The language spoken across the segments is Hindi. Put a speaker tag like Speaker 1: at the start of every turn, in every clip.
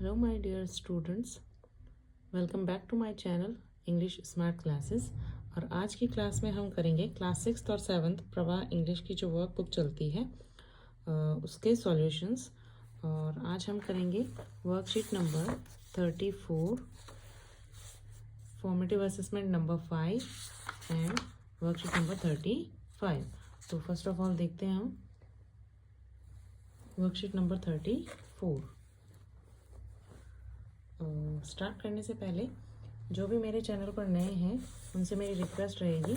Speaker 1: Hello my dear students, welcome back to my channel English Smart Classes। और आज की क्लास में हम करेंगे क्लास 6th और 7th प्रवाह इंग्लिश की जो वर्क बुक चलती है उसके सॉल्यूशंस। और आज हम करेंगे worksheet number 34, formative assessment number 5 and worksheet number 35। तो फर्स्ट ऑफ ऑल देखते हैं हम वर्कशीट नंबर 34। स्टार्ट करने से पहले जो भी मेरे चैनल पर नए हैं उनसे मेरी रिक्वेस्ट रहेगी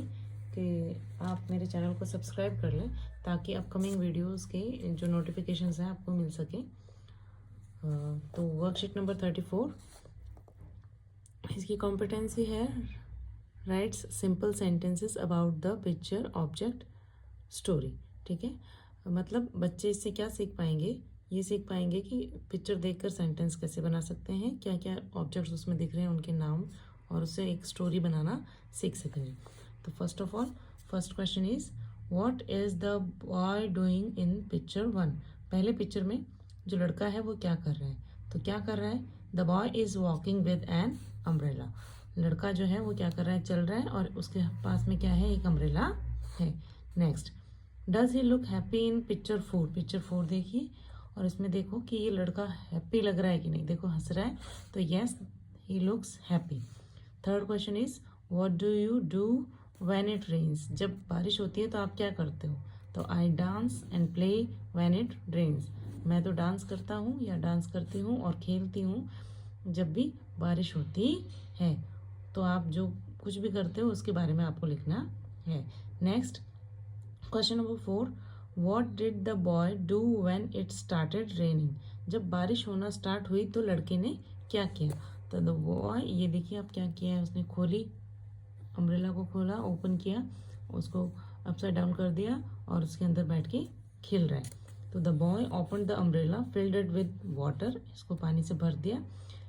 Speaker 1: कि आप मेरे चैनल को सब्सक्राइब कर लें ताकि अपकमिंग वीडियोस के जो नोटिफिकेशंस हैं आपको मिल सके। तो वर्कशीट नंबर 34, इसकी कॉम्पिटेंसी है rights simple sentences about the picture object story. ठीक है, मतलब बच्चे इससे क्या सीख पाएंगे, ये सीख पाएंगे कि पिक्चर देखकर सेंटेंस कैसे बना सकते हैं, क्या क्या ऑब्जेक्ट्स उसमें दिख रहे हैं उनके नाम, और उससे एक स्टोरी बनाना सीख सकेंगे। तो first of all first question is what is the boy doing in picture 1। पहले पिक्चर में जो लड़का है वो क्या कर रहा है, तो क्या कर रहा है, the boy is walking with an umbrella. लड़का जो है वो क्या कर रहा है, चल रहा है और उसके पास में क्या है, एक अम्ब्रेला है। Next, does he look happy in picture 4। Picture 4 देखिए और इसमें देखो कि ये लड़का हैप्पी लग रहा है कि नहीं, देखो हंस रहा है, तो yes he looks happy. Third question is what do you do when it rains. जब बारिश होती है तो आप क्या करते हो, तो I dance and play when it rains. मैं तो डांस करता हूँ या डांस करती हूँ और खेलती हूँ जब भी बारिश होती है। तो आप जो कुछ भी करते हो उसके बारे में आपको लिखना है। Next question number 4, what did the boy do when it started raining. जब बारिश होना स्टार्ट हुई तो लड़के ने क्या किया, तो द बॉय, ये देखिए आप क्या किया है, उसने खोली अम्ब्रेला को, खोला, ओपन किया, उसको अपसाइड डाउन कर दिया और उसके अंदर बैठ के खेल रहा है। तो the boy open the umbrella, filled it with water, इसको पानी से भर दिया,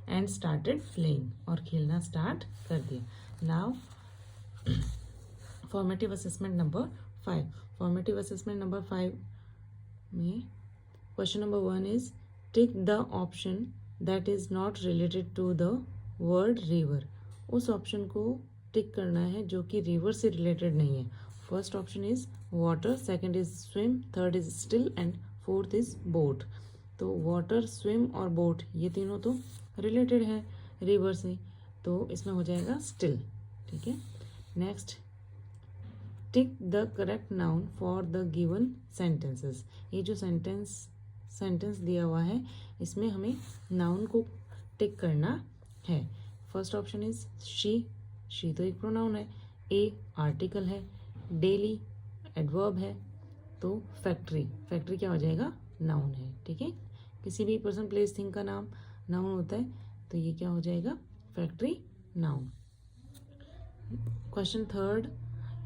Speaker 1: एंड स्टार्टेड प्लेइंग, और खेलना स्टार्ट कर दिया। Now formative assessment number 5। Formative assessment number 5 में question number 1 is tick the option that is not related to the word river. उस ऑप्शन को टिक करना है जो कि रिवर से रिलेटेड नहीं है। First option is water, second is swim, third is still and fourth is boat. तो वाटर, स्विम और बोट ये तीनों तो रिलेटेड है रिवर से, तो इसमें हो जाएगा स्टिल। ठीक है, next tick the correct noun for the given sentences. ये जो सेंटेंस दिया हुआ है इसमें हमें नाउन को टिक करना है। फर्स्ट ऑप्शन इज शी तो एक प्रोनाउन है, ए आर्टिकल है, डेली एडवर्ब है, तो फैक्ट्री क्या हो जाएगा, नाउन है। ठीक है, किसी भी पर्सन प्लेस थिंग का नाम नाउन होता है, तो ये क्या हो जाएगा, factory noun. Question third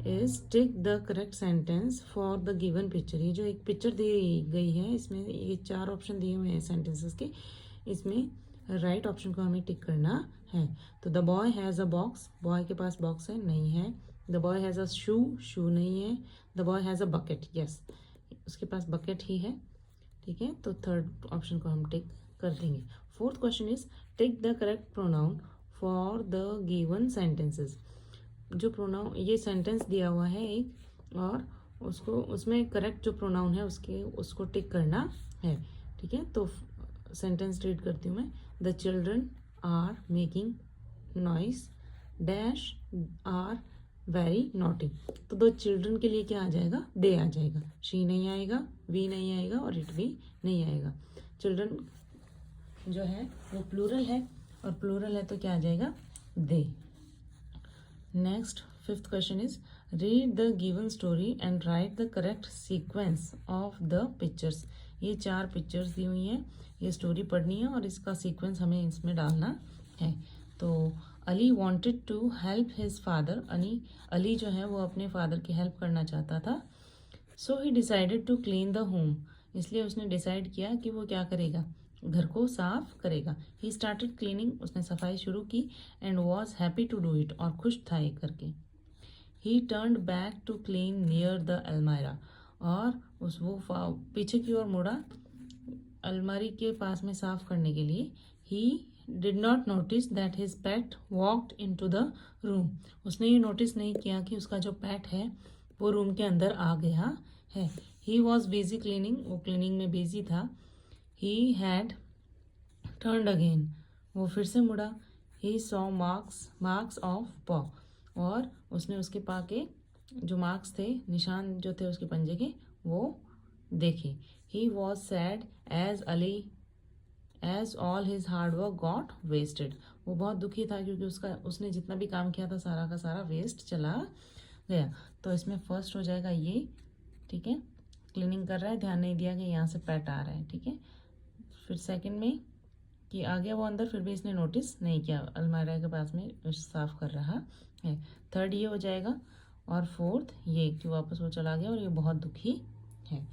Speaker 1: is tick the correct sentence for the given picture. ये जो एक पिक्चर दी गई है इसमें ये 4 ऑप्शन दिए हुए हैं सेंटेंसेस के, इसमें राइट ऑप्शन को हमें टिक करना है। तो the boy has a box, boy के पास बॉक्स है, नहीं है। द बॉय हैज़ अ शू नहीं है। The boy has a bucket, yes उसके पास बकेट ही है। ठीक है, तो थर्ड ऑप्शन को हम टिक कर देंगे। Fourth question is tick the correct pronoun for the given sentences. जो प्रोनाउन, ये सेंटेंस दिया हुआ है एक, और उसको उसमें करेक्ट जो प्रोनाउन है उसको टिक करना है। ठीक है, तो सेंटेंस रीड करती हूँ मैं। The children are making noise dash are very naughty. तो द चिल्ड्रन के लिए क्या आ जाएगा, दे आ जाएगा, शी नहीं आएगा, वी नहीं आएगा और इट भी नहीं आएगा। चिल्ड्रन जो है वो प्लूरल है, और प्लूरल है तो क्या आ जाएगा, दे। Next fifth question is read the given story and write the correct sequence of the pictures. ये 4 पिक्चर्स दी हुई हैं, ये स्टोरी पढ़नी है और इसका सीक्वेंस हमें इसमें डालना है। तो Ali wanted to help his father. Ali जो है वो अपने फादर की हेल्प करना चाहता था। So he decided to clean the home, इसलिए उसने डिसाइड किया कि वो क्या करेगा, घर को साफ करेगा। ही स्टार्टेड क्लीनिंग, उसने सफाई शुरू की, and was happy to do it, और खुश था ये करके। He turned back to clean near the almirah, और वो पीछे की ओर मुड़ा अलमारी के पास में साफ करने के लिए, he did not notice that his pet walked into the room. उसने ये नोटिस नहीं किया कि उसका जो पेट है वो रूम के अंदर आ गया है। ही वॉज बिजी क्लीनिंग, वो क्लीनिंग में बिजी था। ही हैड टर्न्ड अगेन, वो फिर से मुड़ा। ही सॉ मार्क्स ऑफ पॉ, और उसने उसके पा के जो मार्क्स थे, निशान जो थे उसके पंजे के, वो देखे। He was sad as all his hard work got wasted, वो बहुत दुखी था क्योंकि उसने जितना भी काम किया था सारा का सारा वेस्ट चला गया। तो इसमें फर्स्ट हो जाएगा ये, ठीक है, क्लीनिंग कर रहा है, ध्यान नहीं दिया कि यहाँ से पेट आ रहा है, ठीक है। फिर सेकंड में कि आ गया वो अंदर, फिर भी इसने नोटिस नहीं किया, अलमारी के पास में साफ कर रहा है। थर्ड ये हो जाएगा, और फोर्थ ये कि वापस वो चला गया और ये बहुत दुखी है।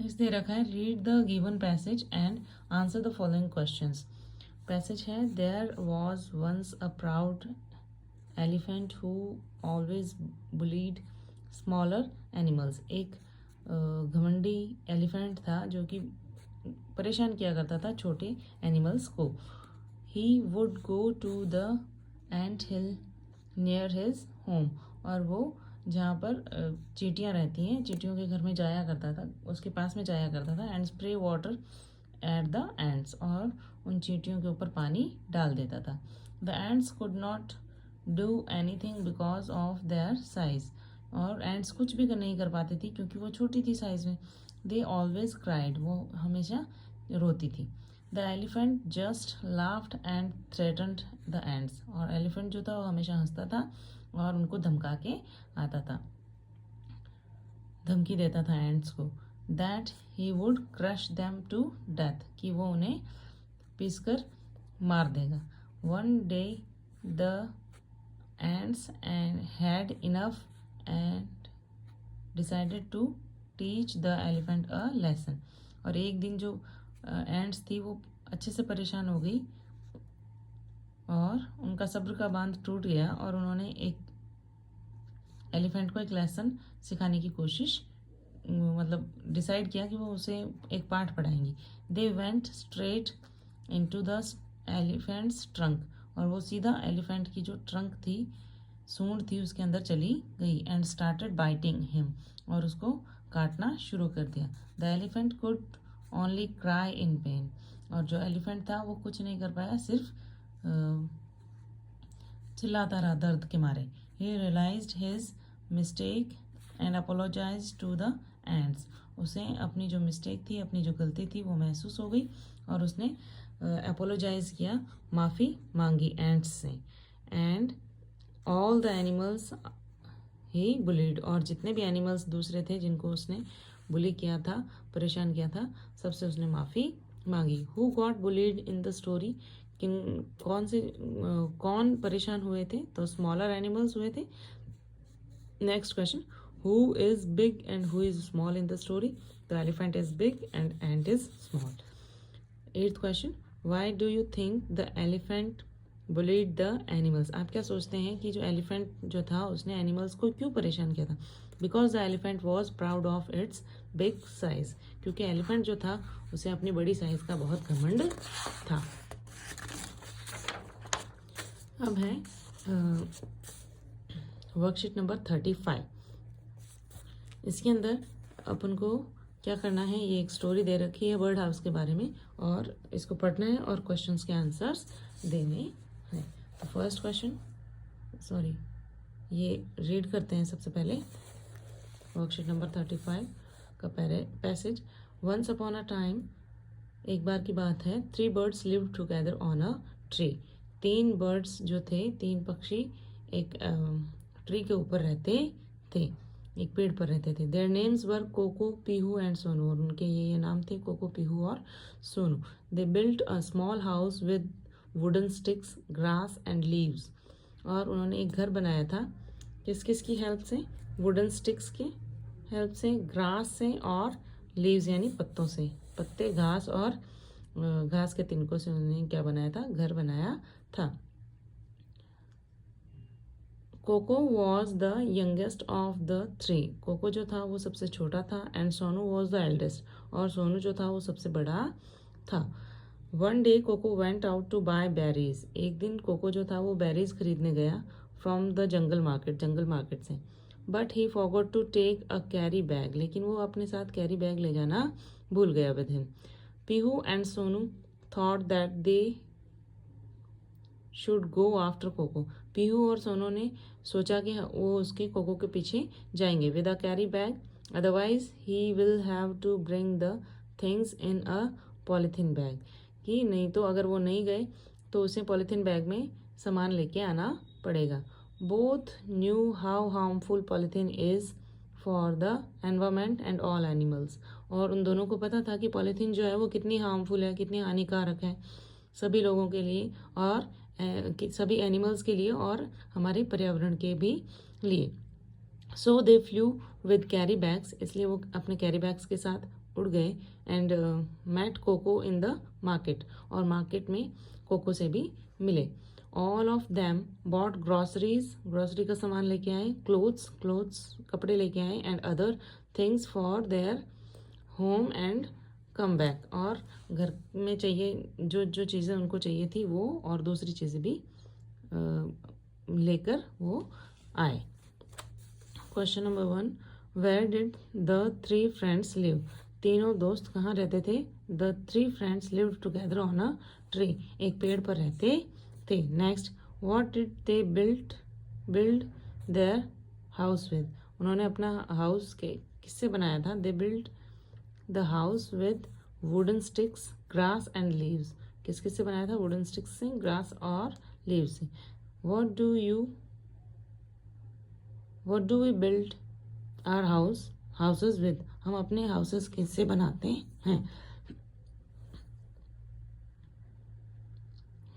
Speaker 1: नेक्स्ट दे रखा है, read the given passage and answer the following questions. Passage है, there was once a proud elephant who always bullied smaller animals. एक घमंडी एलिफेंट था जो कि परेशान किया करता था छोटे एनिमल्स को। He would go to the ant hill near his home, और वो जहाँ पर चींटियाँ रहती हैं, चींटियों के घर में जाया करता था, उसके पास में जाया करता था। And spray water at the ants, और उन चींटियों के ऊपर पानी डाल देता था। The ants could not do anything because of their size, और एंट्स कुछ भी नहीं कर पाती थी क्योंकि वो छोटी थी साइज में। दे ऑलवेज क्राइड, वो हमेशा रोती थी। The elephant just laughed and threatened the ants, और एलिफेंट जो था वो हमेशा हंसता था और उनको धमका के आता था, धमकी देता था एंट्स को। That he would crush them to death, कि वो उन्हें पीसकर मार देगा। One day the ants and had enough and decided to teach the elephant a lesson, और एक दिन जो एंट्स थी वो अच्छे से परेशान हो गई और उनका सब्र का बांध टूट गया, और उन्होंने एक एलिफेंट को एक लेसन सिखाने की कोशिश, मतलब डिसाइड किया कि वो उसे एक पाठ पढ़ाएंगी। They went straight into the elephant's trunk, और वो सीधा एलिफेंट की जो ट्रंक थी, सूंड थी, उसके अंदर चली गई। एंड स्टार्टेड बाइटिंग हिम, और उसको काटना शुरू कर दिया। The elephant could only cry in pen, और जो एलिफेंट था वो कुछ नहीं कर पाया, सिर्फ चिल्लाता रहा दर्द के मारे। He realised his mistake and apologise to the ants, उसे अपनी जो मिस्टेक थी, अपनी जो गलती थी वो महसूस हो गई, और उसने अपोलोजाइज किया, माफ़ी मांगी एंट्स से। And all the animals he bullied, और जितने भी एनिमल्स दूसरे थे जिनको उसने बुली किया था, परेशान किया था, सबसे उसने माफ़ी मांगी। Who got bullied in the story, कौन परेशान हुए थे, तो स्मॉलर एनिमल्स हुए थे। Next question, who is big and who is small in the story, the elephant is big and ant is small. Eighth question, why do you think the elephant bullied the animals, आप क्या सोचते हैं कि जो एलिफेंट जो था उसने एनिमल्स को क्यों परेशान किया था। Because the elephant was proud of its big size, क्योंकि एलिफेंट जो था उसे अपनी बड़ी साइज का बहुत घमंड था। अब है वर्कशीट नंबर 35। इसके अंदर अपन को क्या करना है, ये एक स्टोरी दे रखी है बर्ड हाउस के बारे में, और इसको पढ़ना है और क्वेश्चंस के आंसर्स देने हैं। तो फर्स्ट क्वेश्चन, सॉरी ये रीड करते हैं सबसे पहले। वर्कशीट नंबर 35 का passage, once upon a time, एक बार की बात है, 3 birds lived together on a tree, 3 birds जो थे, 3 पक्षी एक ट्री के ऊपर रहते थे, एक पेड़ पर रहते थे। Their names were Koko, Pihu and Sonu, और उनके ये नाम थे, कोको, पीहू और Sonu. They built a small house with wooden sticks, grass and leaves, और उन्होंने एक घर बनाया था किस किस की हेल्प से, वुडन स्टिक्स के हेल्प से, ग्रास से और लीव्स यानी पत्तों से, पत्ते, घास और घास के तिनकों से उन्होंने क्या बनाया था, घर बनाया था। Koko was the youngest of the 3, Koko जो था वो सबसे छोटा था। And Sonu was the eldest, और सोनू जो था वो सबसे बड़ा था। One day Koko went out to buy berries, एक दिन कोको जो था वो बेरीज खरीदने गया फ्रॉम द जंगल मार्केट से। But he forgot to take a carry bag, लेकिन वो अपने साथ कैरी बैग ले जाना भूल गया with him. Pihu and Sonu thought that they should go after Koko, Pihu और सोनू ने सोचा कि वो उसके कोको के पीछे जाएंगे with a carry bag, otherwise he will have to bring the things in a polythene bag, कि नहीं तो अगर वो नहीं गए तो उसे पॉलीथीन बैग में सामान लेके आना पड़ेगा। Both knew how harmful polythene is for the environment and all animals, और उन दोनों को पता था कि पॉलीथीन जो है वो कितनी हार्मफुल है, कितनी हानिकारक है सभी लोगों के लिए और सभी एनिमल्स के लिए और हमारे पर्यावरण के भी लिए। So they flew with carry bags, इसलिए वो अपने कैरी बैग्स के साथ उड़ गए and met Coco in the market, और मार्केट में कोको से भी मिले। All of them bought groceries, grocery का सामान लेके आए, क्लोथ्स कपड़े लेके आए, and other things for their home and come back, और घर में चाहिए जो जो चीज़ें उनको चाहिए थी वो और दूसरी चीज़ें भी लेकर वो आए। Question number 1, where did the 3 friends live, तीनों दोस्त कहाँ रहते थे। The 3 friends live together on a tree, एक पेड़ पर रहते थे। Next, what did they build their house with, उन्होंने अपना हाउस के किससे बनाया था। They build the house with wooden sticks, grass and leaves, किस किस से बनाया था। वुडन स्टिक्स से, ग्रास और लीव्स से। What do we build our houses with, हम अपने हाउसेस किससे बनाते हैं।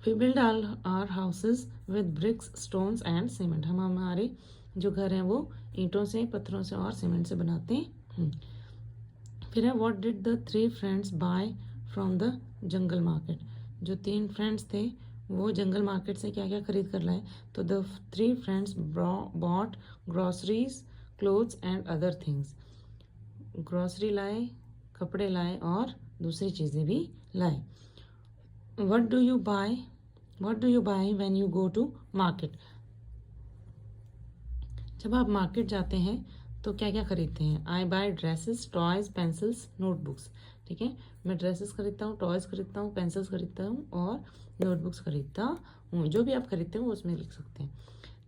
Speaker 1: We build our houses with bricks, stones and cement, हम हमारे जो घर हैं वो ईंटों से, पत्थरों से और सीमेंट से बनाते हैं। फिर है, what did the 3 friends buy from the jungle market, जो 3 फ्रेंड्स थे वो जंगल मार्केट से क्या क्या खरीद कर लाए। तो the 3 friends bought groceries, clothes and other things, grocery लाए, कपड़े लाए और दूसरी चीज़ें भी लाए। What do you buy when you go to market, जब आप मार्केट जाते हैं तो क्या क्या खरीदते हैं। I buy dresses, toys, pencils, notebooks, ठीक है, मैं ड्रेसेस खरीदता हूँ, टॉयज़ खरीदता हूँ, पेंसिल्स खरीदता हूँ और नोटबुक्स खरीदता हूँ। जो भी आप खरीदते हो उसमें लिख सकते हैं।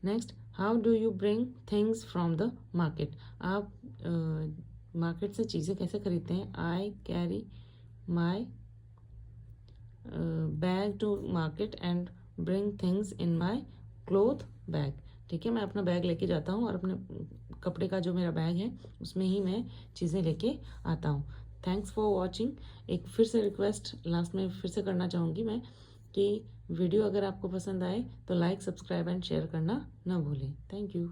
Speaker 1: Next, how do you bring things from the market, आप मार्केट से चीज़ें कैसे खरीदते हैं। I carry my bag to market and bring things in my cloth bag, ठीक है, मैं अपना बैग लेके जाता हूँ और अपने कपड़े का जो मेरा बैग है उसमें ही मैं चीज़ें लेके आता हूँ। Thanks for watching. एक फिर से रिक्वेस्ट लास्ट में फिर से करना चाहूँगी मैं कि वीडियो अगर आपको पसंद आए तो लाइक, सब्सक्राइब एंड शेयर करना ना भूलें। Thank you.